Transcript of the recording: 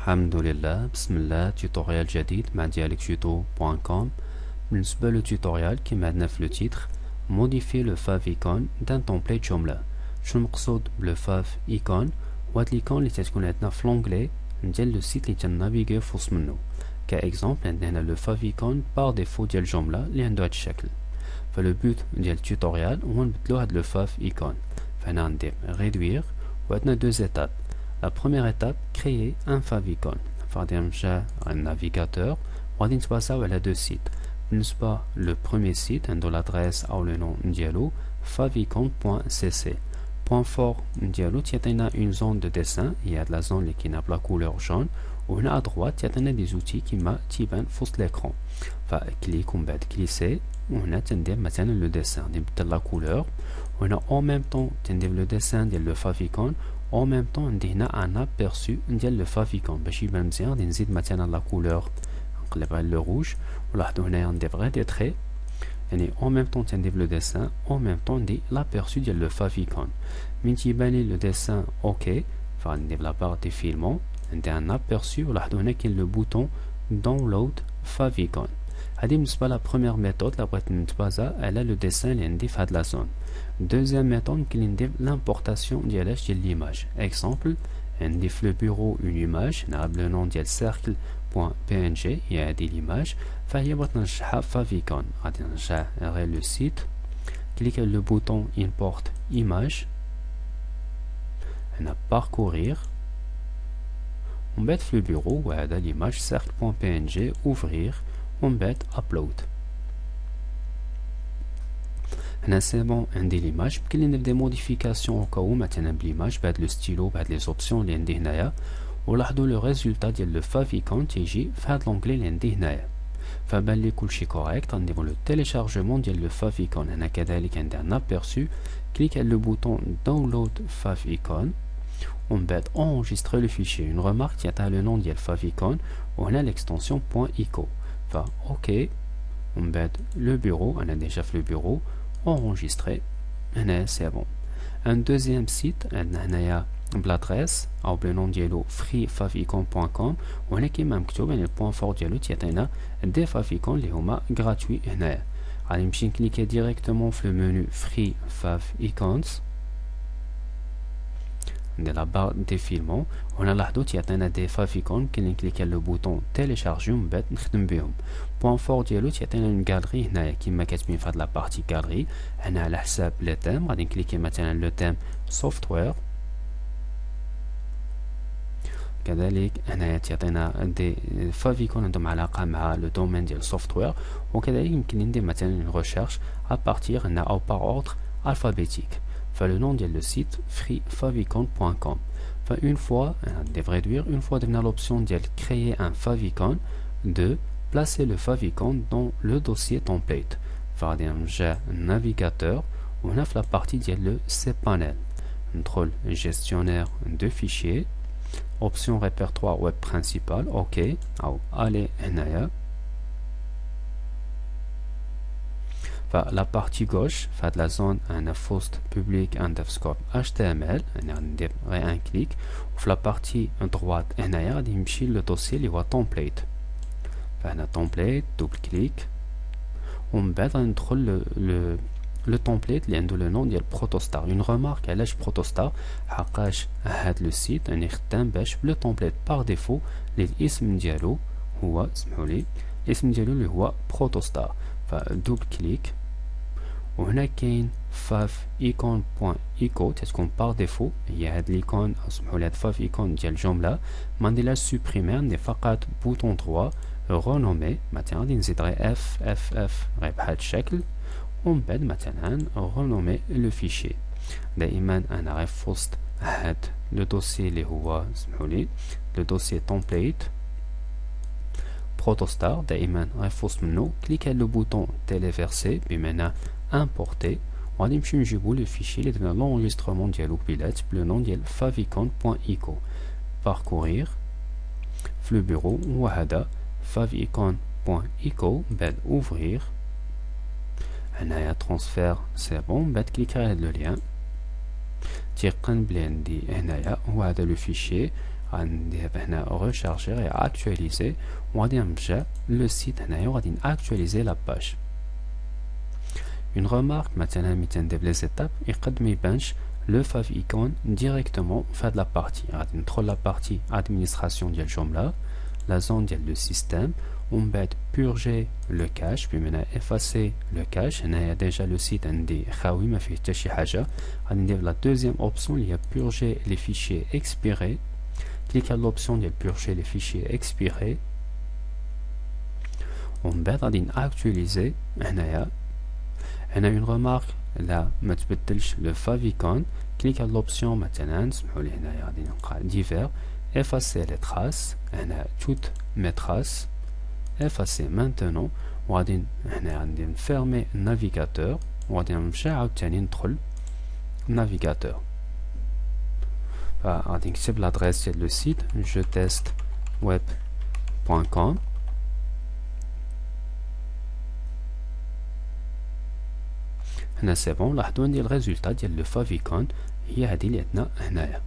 الحمد لله بسم الله tutoriel جديد مع dialectuto.com. بالنسبة للتوتوريال كما عندنا في لو تيتر modifier le favicon d'un template جملة. شنو المقصود بلو فاف ايكون؟ وهاد ليكون اللي تتكون عندنا في لونجلي ديال لو سيت اللي تنافيغيو فوسط منو. كاكزومبل عندنا هنا لو فافيكون بار ديفو ديال الجملة اللي عنده هاد الشكل. فلو بوت ديال التوتوريال هو نبدلو هاد لو فاف ايكون. فهنا ندير réduire وعندنا deux étapes. La première étape, créer un favicon. غادي نمشي un navigateur وغادي نتباساو على deux sites. بالنسبة le premier site عنده l'adresse أو le nom ديالو favicon.cc. Point fort ديالو تيعطينا une zone de dessin هي هاد لا زون اللي كاينة بلا couleur jaune وهنا à droite تيعطينا des outils كيما تيبان في وسط l'écran. فكليك ومن بعد كليسي وهنا تندير مثلا لو ديسان نبدل لا couleur وهنا en même temps تندير لو ديسان ديال لو favicon. En même temps ندي هنا ان ابيرسو ديال لو فافيكون باش يبان مزيان. غادي نزيد مثلا لا كولور نقلب على لو روج ولاحظوا هنايا ندير غير دي تري يعني en même temps تندير لو ديسان en même temps ندي لابيرسو ديال لو فافيكون. من تيبان لي لو ديسان اوكي فغادي ندير لا بار دي فيلمون ندير ان ابيرسو ولاحظوا هنا كاين لو بوطون داونلود فافيكون. هذه بالنسبه لا بروميير ميثود لا بغيت نتبازا على لو ديسان اللي عندي في هاد لا زون. Deuxième méthode, qui est l'importation de l'image. Exemple, عندي في le bureau une image, نعرف le nom ديال cercle.png هي هذه l'image, فهي بغيت نرجعها favicon. غادي نرجع غير le site, cliquez le bouton import image, هنا parcourir, ومن بعد في le bureau وهذا l'image cercle.png ouvrir, ومن بعد upload. هنا سي بون عندي ليماج يمكن لي ندير دي موديفيكاسيون او كاو مثلا بليماج بهاد لو ستيلو بهاد لي زوبسيون اللي عندي هنايا ولاحظوا لو ريزولتا ديال لو فافيكون تيجي في هاد لونغلي اللي عندي هنايا. فبان لي كلشي كوريكت غنديرو لو تيليشارجمون ديال لو فافيكون. هنا كذلك عندي ان ابيرسو كليك على لو بوطون داونلود فافيكون ومن بعد انجستري لو فيشي. اون ريمارك تيعطيها لو نون ديال فافيكون وهنا ليكستونسيون .eco. فا اوكي ومن بعد لو بيرو انا ديجا في لو بيرو enregistré. هنا c'est bon. Un deuxième site عندنا هنايا بلادريس او بلو ديالو freefavicon.com وهنا كيما مكتوب يعني البوان فور ديالو تيعطينا دي فافيكون اللي هما غراتوي. هنايا غادي نمشي نكليكي ديريكتومون في المنيو فري فاف ايكونز ندير لا بار ديفيلمون وهنا لاحظوا تيعطينا دي فافيكون كاين نكليكي على لو بوطون تيليشارجي ومن بعد نخدم بهم. بوان فور ديالو تيعطينا اون غالري هنايا كيما كاتبين في هاد لا بارتي غالري. هنا على حساب لي تيم غادي نكليكي مثلا لو تيم سوفتوير كذلك هنايا تيعطينا دي فافيكون عندهم علاقه مع لو دومين ديال السوفتوير وكذلك يمكن ندير مثلا اون ريشيرش ا بارتير هنا او بار اوردر الفابيتيك. Le nom de le site freefavicon.com. Une fois, on devrait réduire, une fois on a l'option de créer un favicon, de placer le favicon dans le dossier template. J'ai un navigateur, on a la partie de le cPanel. Entre le gestionnaire de fichiers, option répertoire web principal, OK, allez, la partie gauche fait la zone un post public underscore html on un clic la partie droite on le dossier le template un template double clic on entre le template il y a le nom de protostar. Une remarque à l'âge protostar حقاش هاد le site نخدم باش le template par défaut الاسم ديالو هو اسمحوا لي الاسم ديالو اللي هو protostar. فدوبل كليك وهنا كاين favicon.eco تتكون بار ديفو هي هاد ليكون سمحوا لي هاد favicon ديال الجمله ما نديرلاش سوبريمي ندير فقط بوطون دروا رونومي مثلا غادي نزيد غير اف غير بهاد الشكل ومن بعد مثلا رونومي لو فيشي. دائما انا غير في وسط هاد لو دوسي اللي هو سمحوا لي لو دوسي تمبليت protostar دائما غير في وسط منو كليك على لو بوطون تيليفيرسي بمعنى importer وغادي نمشيو نجيبو لو فيشي اللي درنا لونجسترومون ديالو بيلات بلو نون ديال favicon.eco. parcourir في لو بيرو وهذا favicon.eco بعد ouvrir هنايا ترانسفير سي بون بعد كليك على هاد لو ليان تيقن بلي عندي هنايا هو هذا لو فيشي غندير هنا recharger et actualiser وغادي نرجع le site هنايا وغادي actualiser la page. Une remarque مثلا ملي تندير les étapes يقد ما يبانش le favicon directement في هاد la partie. غادي ندخل la partie administration ديال الجملة, la zone ديال le système, ومن بعد purger le cache, puis maintenant effacer le cache. هنايا déjà le site عندي خاوي ما فيه حتى شي حاجة. غادي ندير la deuxième option اللي هي purger les fichiers expirés. Cliquez à l'option de purger les fichiers expirés. On va actualiser. On a une remarque là, le favicon. Cliquez à l'option maintenant, divers, effacer les traces. On a toutes mes traces. Effacer maintenant. On va fermer le navigateur. On va faire navigateur. غادي نكتب l'adresse ديال لو سيت jetestweb.com. هنا سي بون. لاحظوا عندي الريزولتا ديال لو favicon هي هادي اللي عندنا هنايا.